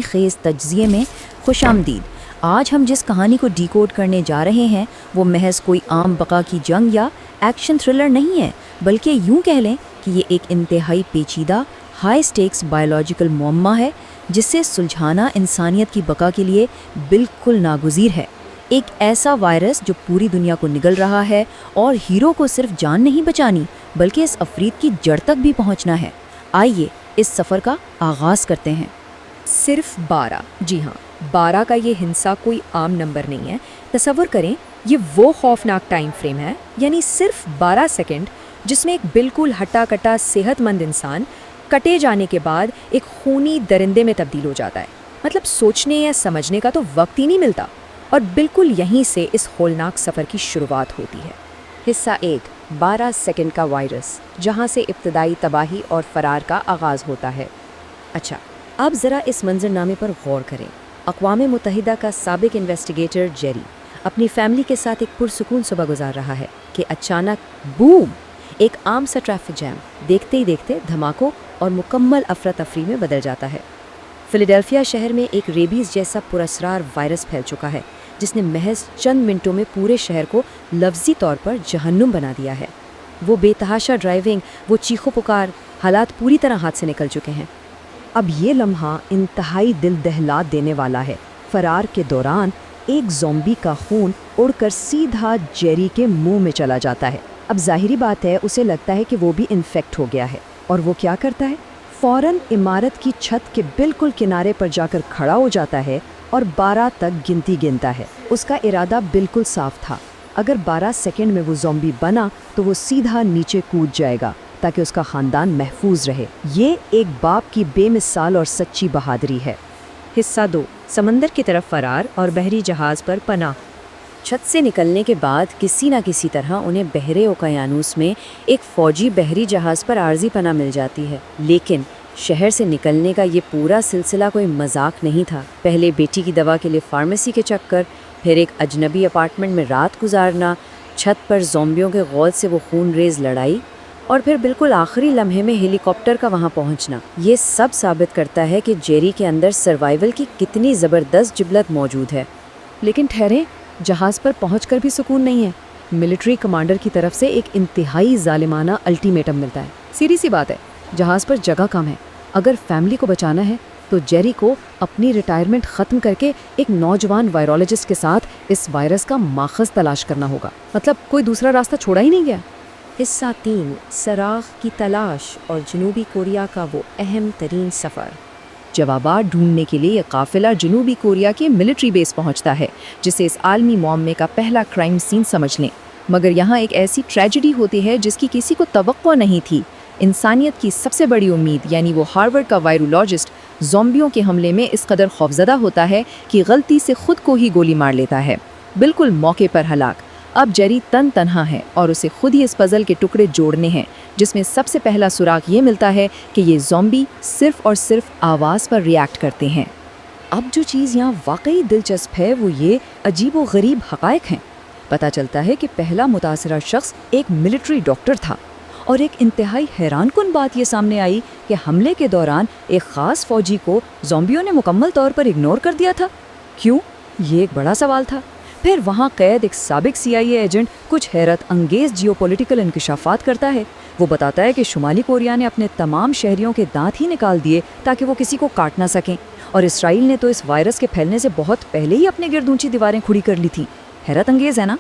خیز تجزیے میں خوش آمدید۔ آج ہم جس کہانی کو ڈیکوڈ کرنے جا رہے ہیں وہ محض کوئی عام بقا کی جنگ یا ایکشن تھرلر نہیں ہے، بلکہ یوں کہہ لیں کہ یہ ایک انتہائی پیچیدہ ہائی سٹیکس بائیولوجیکل معمہ ہے جسے سلجھانا انسانیت کی بقا کے لیے بالکل ناگزیر ہے۔ ایک ایسا وائرس جو پوری دنیا کو نگل رہا ہے اور ہیرو کو صرف جان نہیں بچانی بلکہ اس افرید کی جڑ تک بھی پہنچنا ہے۔ آئیے اس سفر کا آغاز کرتے ہیں۔ صرف 12، جی ہاں 12 کا یہ ہنسا کوئی عام نمبر نہیں ہے۔ تصور کریں یہ وہ خوفناک ٹائم فریم ہے، یعنی صرف 12 سیکنڈ جس میں ایک بالکل ہٹا کٹا صحت مند انسان کٹے جانے کے بعد ایک خونی درندے میں تبدیل ہو جاتا ہے۔ مطلب سوچنے یا سمجھنے کا تو وقت ہی نہیں ملتا، اور بالکل یہیں سے اس ہولناک سفر کی شروعات ہوتی ہے۔ حصہ 1، 12 سیکنڈ کا وائرس، جہاں سے ابتدائی تباہی اور فرار کا آغاز ہوتا ہے۔ اچھا، اب ذرا اس منظرنامے پر غور کریں۔ اقوام متحدہ کا سابق انویسٹیگیٹر جیری اپنی فیملی کے ساتھ ایک پرسکون صبح گزار رہا ہے کہ اچانک بوم، ایک عام سا ٹریفک جام دیکھتے ہی دیکھتے دھماکوں اور مکمل افراتفری میں بدل جاتا ہے۔ فلیڈلفیا شہر میں ایک ریبیز جیسا پراسرار وائرس پھیل چکا ہے جس نے محض چند منٹوں میں پورے شہر کو لفظی طور پر جہنم بنا دیا ہے۔ وہ بے تحاشا ڈرائیونگ، وہ چیخو پکار، حالات پوری طرح ہاتھ سے نکل چکے ہیں۔ اب یہ لمحہ انتہائی دل دہلا دینے والا ہے۔ فرار کے دوران ایک زومبی کا خون اڑ کر سیدھا جیری کے منہ میں چلا جاتا ہے۔ اب ظاہری بات ہے، اسے لگتا ہے کہ وہ بھی انفیکٹ ہو گیا ہے، اور وہ کیا کرتا ہے؟ فوراً عمارت کی چھت کے بالکل کنارے پر جا کر کھڑا ہو جاتا ہے اور 12 تک گنتی گنتا ہے۔ اس کا ارادہ بالکل صاف تھا، اگر 12 سیکنڈ میں وہ زومبی بنا تو وہ سیدھا نیچے کود جائے گا تاکہ اس کا خاندان محفوظ رہے۔ یہ ایک باپ کی بے مثال اور سچی بہادری ہے۔ حصہ 2، سمندر کی طرف فرار اور بحری جہاز پر پناہ۔ چھت سے نکلنے کے بعد کسی نہ کسی طرح انہیں بحرے اوقیانوس میں ایک فوجی بحری جہاز پر عارضی پناہ مل جاتی ہے، لیکن شہر سے نکلنے کا یہ پورا سلسلہ کوئی مذاق نہیں تھا۔ پہلے بیٹی کی دوا کے لیے فارمیسی کے چکر، پھر ایک اجنبی اپارٹمنٹ میں رات گزارنا، چھت پر زومبیوں کے غول سے وہ خون ریز لڑائی، اور پھر بالکل آخری لمحے میں ہیلی کاپٹر کا وہاں پہنچنا۔ یہ سب ثابت کرتا ہے کہ جیری کے اندر سروائیول کی کتنی زبردست جبلت موجود ہے۔ لیکن ٹھہریں، جہاز پر پہنچ کر بھی سکون نہیں ہے۔ ملٹری کمانڈر کی طرف سے ایک انتہائی ظالمانہ الٹیمیٹم ملتا ہے۔ سیدھی سی بات ہے، جہاز پر جگہ کم ہے، اگر فیملی کو بچانا ہے تو جیری کو اپنی ریٹائرمنٹ ختم کر کے ایک نوجوان وائرولوجسٹ کے ساتھ اس وائرس کا ماخذ تلاش کرنا ہوگا۔ مطلب کوئی دوسرا راستہ چھوڑا ہی نہیں گیا۔ حصہ 3، سراغ کی تلاش اور جنوبی کوریا کا وہ اہم ترین سفر۔ جوابات ڈھونڈنے کے لیے یہ قافلہ جنوبی کوریا کے ملٹری بیس پہنچتا ہے، جسے اس عالمی معاملے کا پہلا کرائم سین سمجھ لیں۔ مگر یہاں ایک ایسی ٹریجڈی ہوتی ہے جس کی کسی کو توقع نہیں تھی۔ انسانیت کی سب سے بڑی امید، یعنی وہ ہارورڈ کا وائرولوجسٹ، زومبیوں کے حملے میں اس قدر خوفزدہ ہوتا ہے کہ غلطی سے خود کو ہی گولی مار لیتا ہے، بالکل موقع پر ہلاک۔ اب جیری تنہا ہے اور اسے خود ہی اس پزل کے ٹکڑے جوڑنے ہیں، جس میں سب سے پہلا سراغ یہ ملتا ہے کہ یہ زومبی صرف اور صرف آواز پر ریاکٹ کرتے ہیں۔ اب جو چیز یہاں واقعی دلچسپ ہے وہ یہ عجیب و غریب حقائق ہیں۔ پتہ چلتا ہے کہ پہلا متاثرہ شخص ایک ملٹری ڈاکٹر تھا، اور ایک انتہائی حیران کن بات یہ سامنے آئی کہ حملے کے دوران ایک خاص فوجی کو زومبیوں نے مکمل طور پر اگنور کر دیا تھا۔ کیوں؟ یہ ایک بڑا سوال تھا۔ پھر وہاں قید ایک سابق CIA ایجنٹ کچھ حیرت انگیز جیو پولیٹیکل انکشافات کرتا ہے۔ وہ بتاتا ہے کہ شمالی کوریا نے اپنے تمام شہریوں کے دانت ہی نکال دیے تاکہ وہ کسی کو کاٹ نہ سکیں، اور اسرائیل نے تو اس وائرس کے پھیلنے سے بہت پہلے ہی اپنے گرد اونچی دیواریں کھڑی کر لی تھیں۔ حیرت انگیز ہے نا؟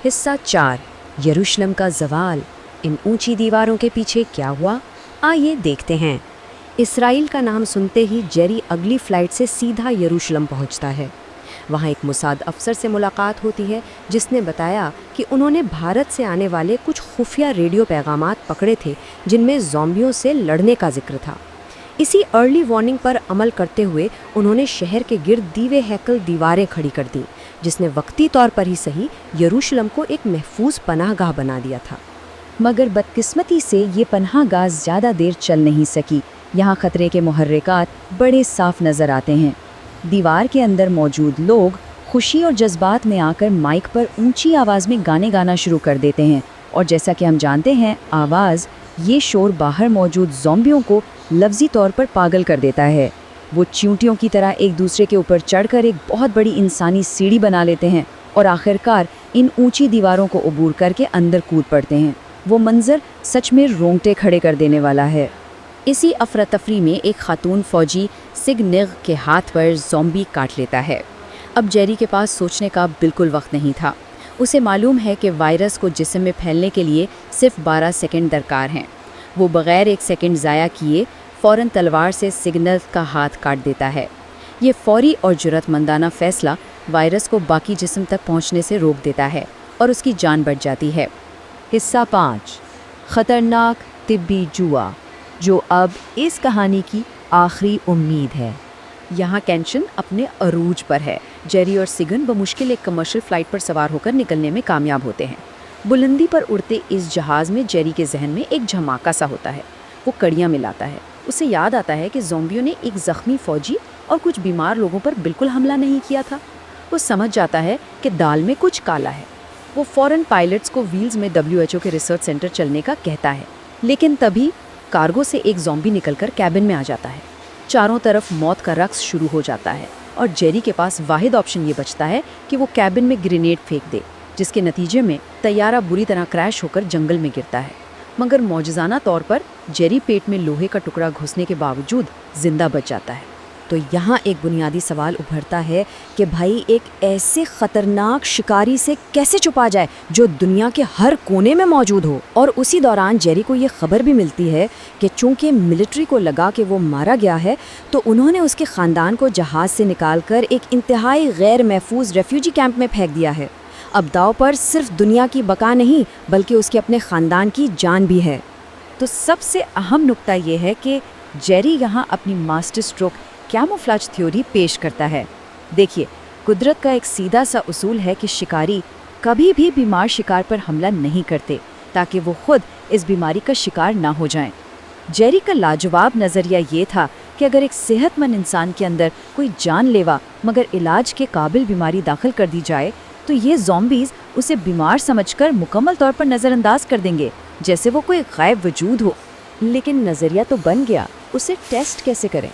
حصہ 4، یروشلم کا زوال۔ ان اونچی دیواروں کے پیچھے کیا ہوا؟ آئیے دیکھتے ہیں۔ اسرائیل کا نام سنتے ہی جیری اگلی فلائٹ سے سیدھا یروشلم پہنچتا ہے۔ وہاں ایک موساد افسر سے ملاقات ہوتی ہے جس نے بتایا کہ انہوں نے بھارت سے آنے والے کچھ خفیہ ریڈیو پیغامات پکڑے تھے جن میں زومبیوں سے لڑنے کا ذکر تھا۔ اسی ارلی وارننگ پر عمل کرتے ہوئے انہوں نے شہر کے گرد دیوے ہیکل دیواریں کھڑی کر دیں، جس نے وقتی طور پر ہی صحیح یروشلم کو ایک محفوظ پناہ گاہ بنا دیا تھا۔ مگر بدقسمتی سے یہ پناہ گاہ زیادہ دیر چل نہیں سکی۔ یہاں خطرے کے محرکات بڑے صاف نظر آتے ہیں۔ دیوار کے اندر موجود لوگ خوشی اور جذبات میں آ کر مائک پر اونچی آواز میں گانے گانا شروع کر دیتے ہیں، اور جیسا کہ ہم جانتے ہیں آواز، یہ شور باہر موجود زومبیوں کو لفظی طور پر پاگل کر دیتا ہے۔ وہ چیونٹیوں کی طرح ایک دوسرے کے اوپر چڑھ کر ایک بہت بڑی انسانی سیڑھی بنا لیتے ہیں اور آخرکار ان اونچی دیواروں کو عبور کر کے اندر کود پڑتے ہیں۔ وہ منظر سچ میں رونگٹے کھڑے کر دینے والا ہے۔ اسی افراتفری میں ایک خاتون فوجی سگ نگ کے ہاتھ پر زومبی کاٹ لیتا ہے۔ اب جیری کے پاس سوچنے کا بالکل وقت نہیں تھا۔ اسے معلوم ہے کہ وائرس کو جسم میں پھیلنے کے لیے صرف 12 سیکنڈ درکار ہیں۔ وہ بغیر ایک سیکنڈ ضائع کیے فوراً تلوار سے سگنل کا ہاتھ کاٹ دیتا ہے۔ یہ فوری اور جرأت مندانہ فیصلہ وائرس کو باقی جسم تک پہنچنے سے روک دیتا ہے اور اس کی جان بچ جاتی ہے۔ حصہ 5 خطرناک طبی جوا، جو اب اس کہانی کی آخری امید ہے۔ یہاں ٹینشن اپنے عروج پر ہے۔ جیری اور سگن بمشکل ایک کمرشل فلائٹ پر سوار ہو کر نکلنے میں کامیاب ہوتے ہیں۔ بلندی پر اڑتے اس جہاز میں جیری کے ذہن میں ایک جھماکا سا ہوتا ہے۔ وہ کڑیاں ملاتا ہے۔ اسے یاد آتا ہے کہ زومبیوں نے ایک زخمی فوجی اور کچھ بیمار لوگوں پر بالکل حملہ نہیں کیا تھا۔ وہ سمجھ جاتا ہے کہ دال میں کچھ کالا ہے۔ وہ فوراً پائلٹس کو ویلز میں WHO کے ریسرچ سینٹر چلنے کا کہتا ہے، لیکن تبھی کارگو سے ایک زومبی نکل کر کیبن میں آ جاتا ہے۔ چاروں طرف موت کا رقص شروع ہو جاتا ہے اور جیری کے پاس واحد آپشن یہ بچتا ہے کہ وہ کیبن میں گرینیڈ پھینک دے، جس کے نتیجے میں طیارہ بری طرح کریش ہو کر جنگل میں گرتا ہے۔ مگر معجزانہ طور پر جیری پیٹ میں لوہے کا ٹکڑا گھسنے کے باوجود زندہ بچ جاتا ہے۔ تو یہاں ایک بنیادی سوال ابھرتا ہے کہ بھائی ایک ایسے خطرناک شکاری سے کیسے چھپا جائے جو دنیا کے ہر کونے میں موجود ہو؟ اور اسی دوران جیری کو یہ خبر بھی ملتی ہے کہ چونکہ ملٹری کو لگا کہ وہ مارا گیا ہے تو انہوں نے اس کے خاندان کو جہاز سے نکال کر ایک انتہائی غیر محفوظ ریفیوجی کیمپ میں پھینک دیا ہے۔ اب داؤ پر صرف دنیا کی بقا نہیں بلکہ اس کے اپنے خاندان کی جان بھی ہے۔ تو سب سے اہم نکتہ یہ ہے کہ جیری یہاں اپنی ماسٹر اسٹروک کیموفلاج تھیوری پیش کرتا ہے۔ دیکھیے، قدرت کا ایک سیدھا سا اصول ہے کہ شکاری کبھی بھی بیمار شکار پر حملہ نہیں کرتے تاکہ وہ خود اس بیماری کا شکار نہ ہو جائیں۔ جیری کا لاجواب نظریہ یہ تھا کہ اگر ایک صحت مند انسان کے اندر کوئی جان لیوا مگر علاج کے قابل بیماری داخل کر دی جائے تو یہ زومبیز اسے بیمار سمجھ کر مکمل طور پر نظر انداز کر دیں گے، جیسے وہ کوئی غائب وجود ہو۔ لیکن نظریہ تو بن گیا، اسے ٹیسٹ کیسے کریں؟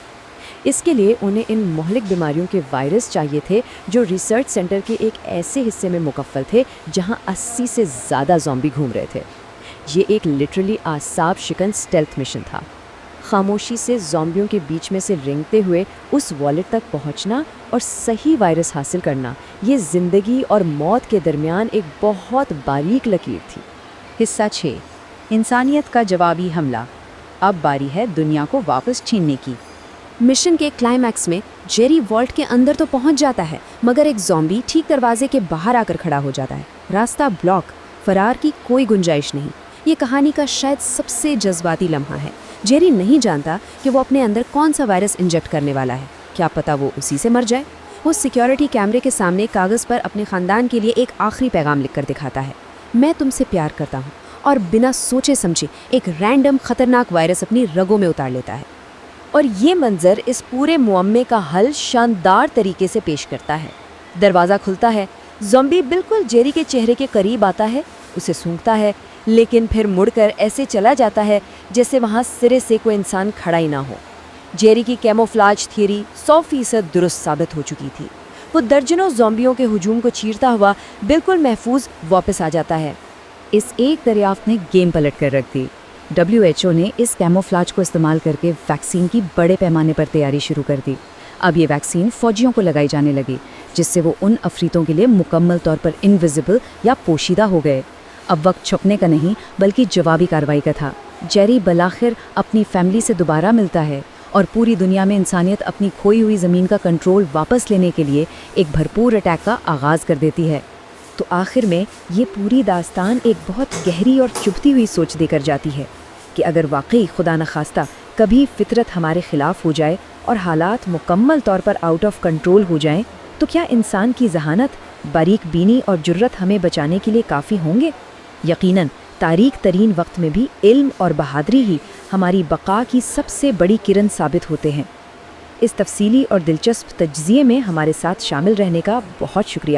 اس کے لیے انہیں ان مہلک بیماریوں کے وائرس چاہیے تھے جو ریسرچ سینٹر کے ایک ایسے حصے میں مکفل تھے جہاں 80 سے زیادہ زومبی گھوم رہے تھے۔ یہ ایک لٹرلی اعصاب شکن سٹیلتھ مشن تھا۔ خاموشی سے زومبیوں کے بیچ میں سے رینگتے ہوئے اس والیٹ تک پہنچنا اور صحیح وائرس حاصل کرنا، یہ زندگی اور موت کے درمیان ایک بہت باریک لکیر تھی۔ حصہ 6 انسانیت کا جوابی حملہ۔ اب باری ہے دنیا کو واپس چھیننے کی۔ مشن کے کلائمیکس میں جیری والٹ کے اندر تو پہنچ جاتا ہے مگر ایک زومبی ٹھیک دروازے کے باہر آ کر کھڑا ہو جاتا ہے۔ راستہ بلاک، فرار کی کوئی گنجائش نہیں۔ یہ کہانی کا شاید سب سے جذباتی لمحہ ہے۔ جیری نہیں جانتا کہ وہ اپنے اندر کون سا وائرس انجیکٹ کرنے والا ہے، کیا پتہ وہ اسی سے مر جائے۔ وہ سیکیورٹی کیمرے کے سامنے کاغذ پر اپنے خاندان کے لیے ایک آخری پیغام لکھ کر دکھاتا ہے، میں تم سے پیار کرتا ہوں، اور بنا سوچے سمجھے ایک رینڈم خطرناک وائرس اپنی رگوں میں اتار لیتا ہے۔ اور یہ منظر اس پورے معمے کا حل شاندار طریقے سے پیش کرتا ہے۔ دروازہ کھلتا ہے، زومبی بالکل جیری کے چہرے کے قریب آتا ہے، اسے سونگھتا ہے، لیکن پھر مڑ کر ایسے چلا جاتا ہے جیسے وہاں سرے سے کوئی انسان کھڑا ہی نہ ہو۔ جیری کی کیموفلاج تھیوری 100% درست ثابت ہو چکی تھی۔ وہ درجنوں زومبیوں کے ہجوم کو چیرتا ہوا بالکل محفوظ واپس آ جاتا ہے۔ اس ایک دریافت نے گیم پلٹ کر رکھ دی۔ WHO نے اس کیموفلاج کو استعمال کر کے ویکسین کی بڑے پیمانے پر تیاری شروع کر دی۔ اب یہ ویکسین فوجیوں کو لگائی جانے لگی، جس سے وہ ان افریتوں کے لیے مکمل طور پر انویزیبل یا پوشیدہ ہو گئے۔ اب وقت چھپنے کا نہیں بلکہ جوابی کارروائی کا تھا۔ جیری بالآخر اپنی فیملی سے دوبارہ ملتا ہے اور پوری دنیا میں انسانیت اپنی کھوئی ہوئی زمین کا کنٹرول واپس لینے کے لیے ایک بھرپور اٹیک کا آغاز کر دیتی ہے۔ تو آخر میں یہ پوری داستان ایک بہت گہری اور چبھتی ہوئی سوچ دے کر جاتی ہے کہ اگر واقعی خدا نخواستہ کبھی فطرت ہمارے خلاف ہو جائے اور حالات مکمل طور پر آؤٹ آف کنٹرول ہو جائیں تو کیا انسان کی ذہانت، باریک بینی اور جرت ہمیں بچانے کے لیے کافی ہوں گے؟ یقیناً تاریک ترین وقت میں بھی علم اور بہادری ہی ہماری بقا کی سب سے بڑی کرن ثابت ہوتے ہیں۔ اس تفصیلی اور دلچسپ تجزیے میں ہمارے ساتھ شامل رہنے کا بہت شکریہ۔